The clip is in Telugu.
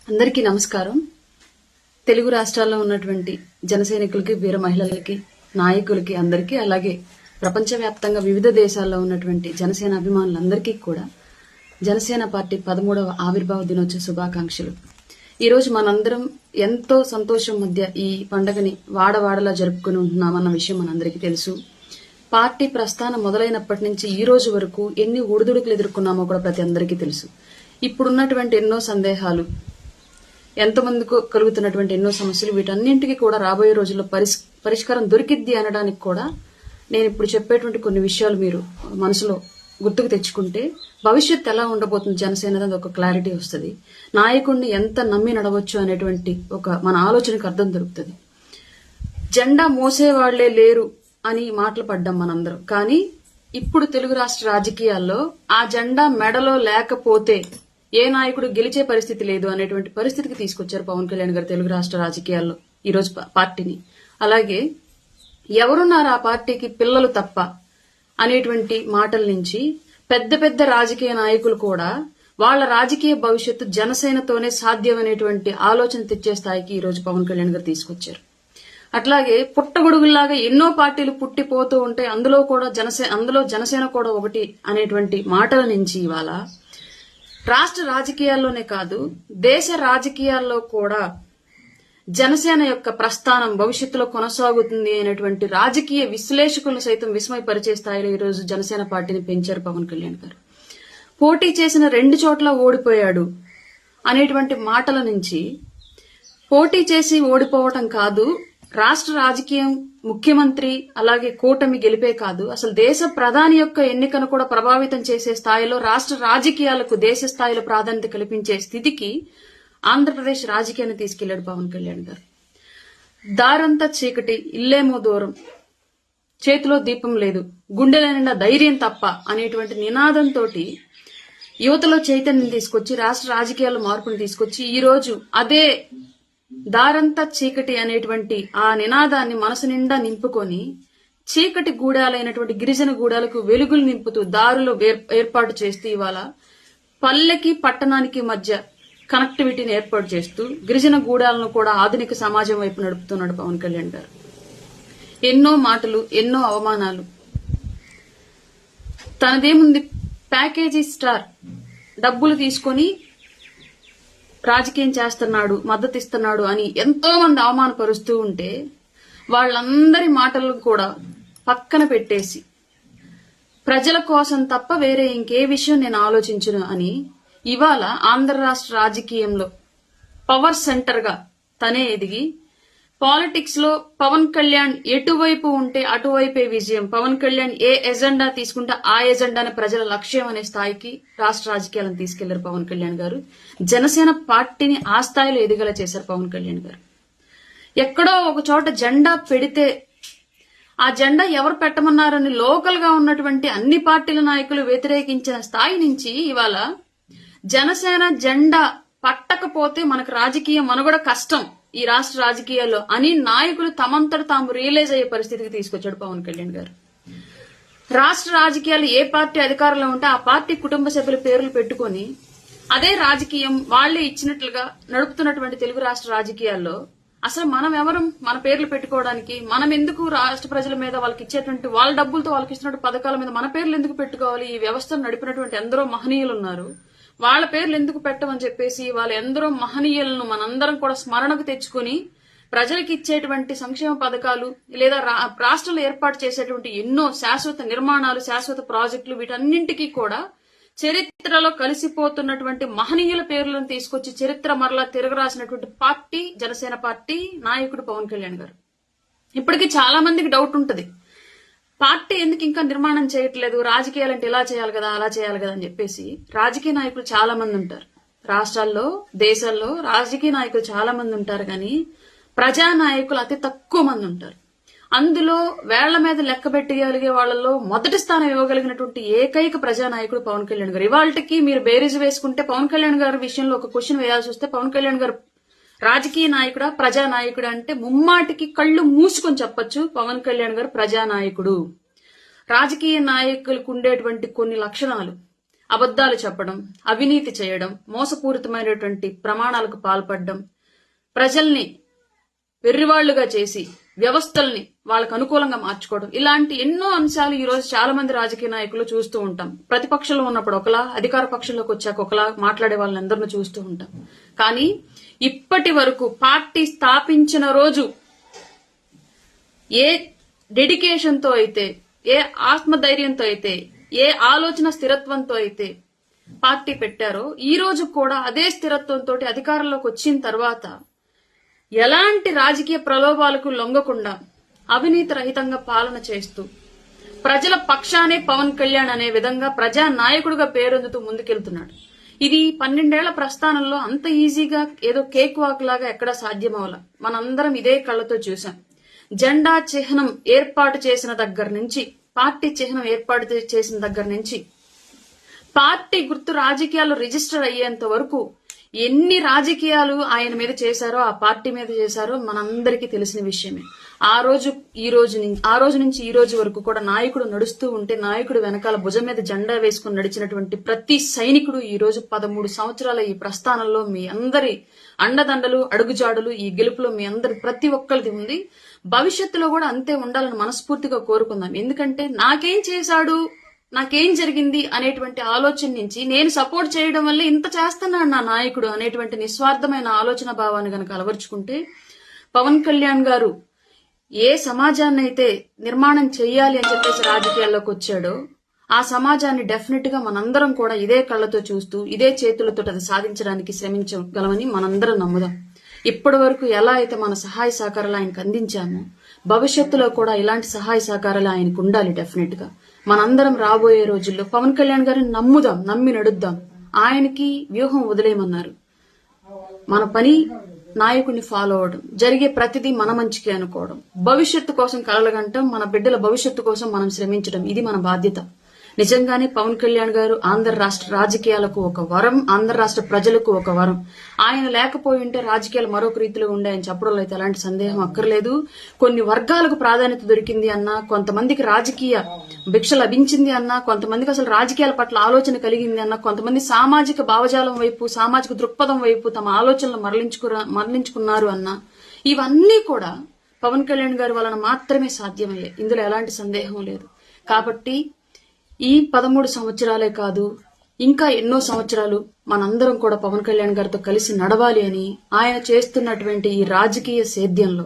అందరికీ నమస్కారం. తెలుగు రాష్ట్రాల్లో ఉన్నటువంటి జన సైనికులకి, వీర మహిళలకి, నాయకులకి అందరికీ, అలాగే ప్రపంచవ్యాప్తంగా వివిధ దేశాల్లో ఉన్నటువంటి జనసేన అభిమానులందరికీ కూడా జనసేన పార్టీ 13వ ఆవిర్భావ దినోత్సవ శుభాకాంక్షలు. ఈ రోజు మనందరం ఎంతో సంతోషం మధ్య ఈ పండుగని వాడవాడలా జరుపుకుని ఉంటున్నామన్న విషయం మనందరికీ తెలుసు. పార్టీ ప్రస్థానం మొదలైనప్పటి నుంచి ఈ రోజు వరకు ఎన్ని ఒడిదుడుకులు ఎదుర్కొన్నామో కూడా ప్రతి అందరికీ తెలుసు. ఇప్పుడున్నటువంటి ఎన్నో సందేహాలు, ఎంతమందికి కలుగుతున్నటువంటి ఎన్నో సమస్యలు, వీటన్నింటికి కూడా రాబోయే రోజుల్లో పరిష్కారం దొరికిద్ది అనడానికి కూడా నేను ఇప్పుడు చెప్పేటువంటి కొన్ని విషయాలు మీరు మనసులో గుర్తుకు తెచ్చుకుంటే భవిష్యత్తు ఎలా ఉండబోతుంది జనసేన అనేది ఒక క్లారిటీ వస్తుంది. నాయకుడిని ఎంత నమ్మి నడవచ్చు అనేటువంటి ఒక మన ఆలోచనకు అర్థం దొరుకుతుంది. జెండా మోసేవాళ్లే లేరు అని మాటలు పడ్డాం మనందరం. కానీ ఇప్పుడు తెలుగు రాష్ట్ర రాజకీయాల్లో ఆ జెండా మెడలో లేకపోతే ఏ నాయకుడు గెలిచే పరిస్థితి లేదు అనేటువంటి పరిస్థితికి తీసుకొచ్చారు పవన్ కళ్యాణ్ గారు తెలుగు రాష్ట్ర రాజకీయాల్లో ఈరోజు పార్టీని. అలాగే ఎవరున్నారు ఆ పార్టీకి పిల్లలు తప్ప అనేటువంటి మాటల నుంచి పెద్ద పెద్ద రాజకీయ నాయకులు కూడా వాళ్ళ రాజకీయ భవిష్యత్తు జనసేనతోనే సాధ్యమనేటువంటి ఆలోచన తెచ్చే స్థాయికి ఈరోజు పవన్ కళ్యాణ్ గారు తీసుకొచ్చారు. అట్లాగే పుట్టగొడుగుల్లాగా ఎన్నో పార్టీలు పుట్టిపోతూ ఉంటాయి, అందులో జనసేన కూడా ఒకటి అనేటువంటి మాటల నుంచి ఇవాళ రాష్ట్ర రాజకీయాల్లోనే కాదు దేశ రాజకీయాల్లో కూడా జనసేన యొక్క ప్రస్థానం భవిష్యత్తులో కొనసాగుతుంది అనేటువంటి రాజకీయ విశ్లేషకులను సైతం విస్మయపరిచే స్థాయిలో ఈరోజు జనసేన పార్టీని పెంచారు పవన్ కళ్యాణ్ గారు. పోటీ చేసిన 2 చోట్ల ఓడిపోయాడు అనేటువంటి మాటల నుంచి పోటీ చేసి ఓడిపోవటం కాదు, రాష్ట్ర రాజకీయం, ముఖ్యమంత్రి అలాగే కూటమి గెలిపే కాదు, అసలు దేశ ప్రధాని యొక్క ఎన్నికను కూడా ప్రభావితం చేసే స్థాయిలో రాష్ట్ర రాజకీయాలకు దేశ స్థాయిలో ప్రాధాన్యత కల్పించే స్థితికి ఆంధ్రప్రదేశ్ రాజకీయాన్ని తీసుకెళ్లాడు పవన్ కళ్యాణ్ గారు. దారంతా చీకటి, ఇల్లేమో దూరం, చేతిలో దీపం లేదు, గుండెల నిండా ధైర్యం తప్ప అనేటువంటి నినాదంతో యువతలో చైతన్యం తీసుకొచ్చి రాష్ట్ర రాజకీయాల్లో మార్పును తీసుకొచ్చి ఈ రోజు అదే దారంతా చీకటి అనేటువంటి ఆ నినాదాన్ని మనసు నిండా నింపుకొని చీకటి గూడాలైనటువంటి గిరిజన గూడాలకు వెలుగులు నింపుతూ దారులు ఏర్పాటు చేస్తూ ఇవాళ పల్లెకి పట్టణానికి మధ్య కనెక్టివిటీని ఏర్పాటు చేస్తూ గిరిజన గూడాలను కూడా ఆధునిక సమాజం వైపు నడుపుతున్నాడు పవన్ కళ్యాణ్ గారు. ఎన్నో మాటలు, ఎన్నో అవమానాలు, తనదేముంది ప్యాకేజీ స్టార్ డబ్బులు తీసుకొని రాజకీయం చేస్తున్నాడు, మద్దతు ఇస్తున్నాడు అని ఎంతో మంది అవమానపరుస్తూ ఉంటే వాళ్ళందరి మాటలను కూడా పక్కన పెట్టేసి ప్రజల కోసం తప్ప వేరే ఇంకే విషయం నేను ఆలోచించను అని ఇవాళ ఆంధ్ర రాష్ట్ర రాజకీయంలో పవర్ సెంటర్ గా తనే ఎదిగి పాలిటిక్స్ లో పవన్ కళ్యాణ్ ఎటువైపు ఉంటే అటువైపే విజయం, పవన్ కళ్యాణ్ ఏ ఎజెండా తీసుకుంటే ఆ ఎజెండానే ప్రజల లక్ష్యం అనే స్థాయికి రాష్ట్ర రాజకీయాలను తీసుకెళ్లారు పవన్ కళ్యాణ్ గారు. జనసేన పార్టీని ఆ స్థాయిలో ఎదిగేలా చేశారు పవన్ కళ్యాణ్ గారు. ఎక్కడో ఒక చోట జెండా పెడితే ఆ జెండా ఎవరు పెట్టమన్నారని లోకల్ గా ఉన్నటువంటి అన్ని పార్టీల నాయకులు వ్యతిరేకించిన స్థాయి నుంచి ఇవాళ జనసేన జెండా పట్టకపోతే మనకు రాజకీయ మనుగడ కష్టం ఈ రాష్ట్ర రాజకీయాల్లో అని నాయకులు తమంతట తాము రియలైజ్ అయ్యే పరిస్థితికి తీసుకొచ్చాడు పవన్ కళ్యాణ్ గారు. రాష్ట్ర రాజకీయాలు ఏ పార్టీ అధికారంలో ఉంటే ఆ పార్టీ కుటుంబ సభ్యుల పేర్లు పెట్టుకుని అదే రాజకీయం వాళ్లే ఇచ్చినట్లుగా నడుపుతున్నటువంటి తెలుగు రాష్ట్ర రాజకీయాల్లో అసలు మనం ఎవరం మన పేర్లు పెట్టుకోవడానికి? మనం ఎందుకు రాష్ట్ర ప్రజల మీద వాళ్ళకి ఇచ్చేటువంటి వాళ్ళ డబ్బులతో వాళ్ళకి ఇస్తున్నటువంటి పథకాల మీద మన పేర్లు ఎందుకు పెట్టుకోవాలి? ఈ వ్యవస్థను నడిపినటువంటి ఎందరో మహనీయులు ఉన్నారు, వాళ్ళ పేర్లు ఎందుకు పెట్టమని చెప్పేసి వాళ్ళ ఎందరో మహనీయులను మనందరం కూడా స్మరణకు తెచ్చుకుని ప్రజలకు ఇచ్చేటువంటి సంక్షేమ పథకాలు లేదా రాష్ట్రంలో ఏర్పాటు చేసేటువంటి ఎన్నో శాశ్వత నిర్మాణాలు, శాశ్వత ప్రాజెక్టులు, వీటన్నింటికీ కూడా చరిత్రలో కలిసిపోతున్నటువంటి మహనీయుల పేర్లను తీసుకొచ్చి చరిత్ర మరలా తిరగరాసినటువంటి పార్టీ జనసేన పార్టీ, నాయకుడు పవన్ కళ్యాణ్ గారు. ఇప్పటికీ చాలా మందికి డౌట్ ఉంటది, పార్టీ ఎందుకు ఇంకా నిర్మాణం చేయట్లేదు, రాజకీయాలంటే ఇలా చేయాలి కదా అలా చేయాలి కదా అని చెప్పేసి. రాజకీయ నాయకులు చాలా మంది ఉంటారు రాష్ట్రాల్లో, దేశాల్లో రాజకీయ నాయకులు చాలా మంది ఉంటారు, కానీ ప్రజా నాయకులు అతి తక్కువ మంది ఉంటారు. అందులో వేళ్ల మీద లెక్క పెట్టగలిగే వాళ్లలో మొదటి స్థానం ఇవ్వగలిగినటువంటి ఏకైక ప్రజానాయకుడు పవన్ కళ్యాణ్ గారు. ఇవాళకి మీరు బేరీజు వేసుకుంటే పవన్ కళ్యాణ్ గారి విషయంలో ఒక క్వశ్చన్ వేయాల్సి వస్తే పవన్ కళ్యాణ్ గారు రాజకీయ నాయకుడా ప్రజానాయకుడా అంటే ముమ్మాటికి కళ్ళు మూసుకొని చెప్పొచ్చు పవన్ కళ్యాణ్ గారు ప్రజానాయకుడు. రాజకీయ నాయకులకు ఉండేటువంటి కొన్ని లక్షణాలు, అబద్ధాలు చెప్పడం, అవినీతి చేయడం, మోసపూరితమైనటువంటి ప్రమాణాలకు పాల్పడడం, ప్రజల్ని వెర్రివాళ్లుగా చేసి వ్యవస్థల్ని వాళ్ళకు అనుకూలంగా మార్చుకోవడం, ఇలాంటి ఎన్నో అంశాలు ఈ రోజు చాలా మంది రాజకీయ నాయకులు చూస్తూ ఉంటాం. ప్రతిపక్షంలో ఉన్నప్పుడు ఒకలా, అధికార పక్షంలోకి వచ్చాక ఒకలా మాట్లాడే వాళ్ళందరినీ చూస్తూ ఉంటాం. కానీ ఇప్పటి వరకు పార్టీ స్థాపించిన రోజు ఏ డెడికేషన్ తో అయితే, ఏ ఆత్మధైర్యంతో అయితే, ఏ ఆలోచన స్థిరత్వంతో అయితే పార్టీ పెట్టారో ఈ రోజు కూడా అదే స్థిరత్వంతో అధికారంలోకి వచ్చిన తర్వాత ఎలాంటి రాజకీయ ప్రలోభాలకు లొంగకుండా అవినీతి రహితంగా పాలన చేస్తూ ప్రజల పక్షానే పవన్ కళ్యాణ్ అనే విధంగా ప్రజా నాయకుడిగా పేరొందుతూ ముందుకెళ్తున్నాడు. ఇది 12 ఏళ్ల ప్రస్థానంలో అంత ఈజీగా ఏదో కేక్ వాక్ లాగా ఎక్కడా సాధ్యమవల. మనందరం ఇదే కళ్ళతో చూసాం. జెండా చిహ్నం ఏర్పాటు చేసిన దగ్గర నుంచి, పార్టీ చిహ్నం ఏర్పాటు చేసిన దగ్గర నుంచి పార్టీ గుర్తు రాజకీయాల్లో రిజిస్టర్ అయ్యేంత వరకు ఎన్ని రాజకీయాలు ఆయన మీద చేశారో, ఆ పార్టీ మీద చేశారో మనందరికీ తెలిసిన విషయమే. ఆ రోజు నుంచి ఈ రోజు వరకు కూడా నాయకుడు నడుస్తూ ఉంటే నాయకుడు వెనకాల భుజం మీద జెండా వేసుకుని నడిచినటువంటి ప్రతి సైనికుడు ఈ రోజు 13 సంవత్సరాల ఈ ప్రస్థానంలో మీ అందరి అండదండలు, అడుగుజాడులు, ఈ గెలుపులో మీ అందరి ప్రతి ఒక్కరిది ఉంది. భవిష్యత్తులో కూడా అంతే ఉండాలని మనస్ఫూర్తిగా కోరుకుందాం. ఎందుకంటే నాకేం చేశాడు, నాకేం జరిగింది అనేటువంటి ఆలోచన నుంచి నేను సపోర్ట్ చేయడం వల్ల ఇంత చేస్తున్నాడు నా నాయకుడు అనేటువంటి నిస్వార్థమైన ఆలోచన భావాన్ని గనక అలవర్చుకుంటే పవన్ కళ్యాణ్ గారు ఏ సమాజాన్ని అయితే నిర్మాణం చెయ్యాలి అని చెప్పేసి రాజకీయాల్లోకి వచ్చాడో ఆ సమాజాన్ని డెఫినెట్ గా మనందరం కూడా ఇదే కళ్ళతో చూస్తూ ఇదే చేతులతో అది సాధించడానికి శ్రమించగలమని మనందరం నమ్ముదాం. ఇప్పటి వరకు ఎలా అయితే మన సహాయ సహకారాలు ఆయనకు అందించామో భవిష్యత్తులో కూడా ఇలాంటి సహాయ సహకారాలు ఆయనకు ఉండాలి. డెఫినెట్ గా మనందరం రాబోయే రోజుల్లో పవన్ కళ్యాణ్ గారిని నమ్ముదాం, నమ్మి నడుద్దాం. ఆయనకి వ్యూహం వదిలేయమన్నారు. మన పని నాయకుడిని ఫాలో అవడం, జరిగే ప్రతిదీ మన మంచికి అనుకోవడం, భవిష్యత్తు కోసం కలలుగంటం, మన బిడ్డల భవిష్యత్తు కోసం మనం శ్రమించడం, ఇది మన బాధ్యత. నిజంగానే పవన్ కళ్యాణ్ గారు ఆంధ్ర రాష్ట్ర రాజకీయాలకు ఒక వరం, ఆంధ్ర రాష్ట్ర ప్రజలకు ఒక వరం. ఆయన లేకపోయి ఉంటే రాజకీయాలు మరొక రీతిలో ఉండాయని చెప్పడంలో అయితే ఎలాంటి సందేహం అక్కర్లేదు. కొన్ని వర్గాలకు ప్రాధాన్యత దొరికింది అన్నా, కొంతమందికి రాజకీయ భిక్ష లభించింది అన్నా, కొంతమందికి అసలు రాజకీయాల పట్ల ఆలోచన కలిగింది అన్నా, కొంతమంది సామాజిక భావజాలం వైపు, సామాజిక దృక్పథం వైపు తమ ఆలోచనలు మరలించుకున్నారు అన్నా, ఇవన్నీ కూడా పవన్ కళ్యాణ్ గారి వలన మాత్రమే సాధ్యమయ్యాయి. ఇందులో ఎలాంటి సందేహం లేదు. కాబట్టి ఈ 13 సంవత్సరాలే కాదు, ఇంకా ఎన్నో సంవత్సరాలు మనందరం కూడా పవన్ కళ్యాణ్ గారితో కలిసి నడవాలి అని ఆయన చేస్తున్నటువంటి ఈ రాజకీయ సేద్యంలో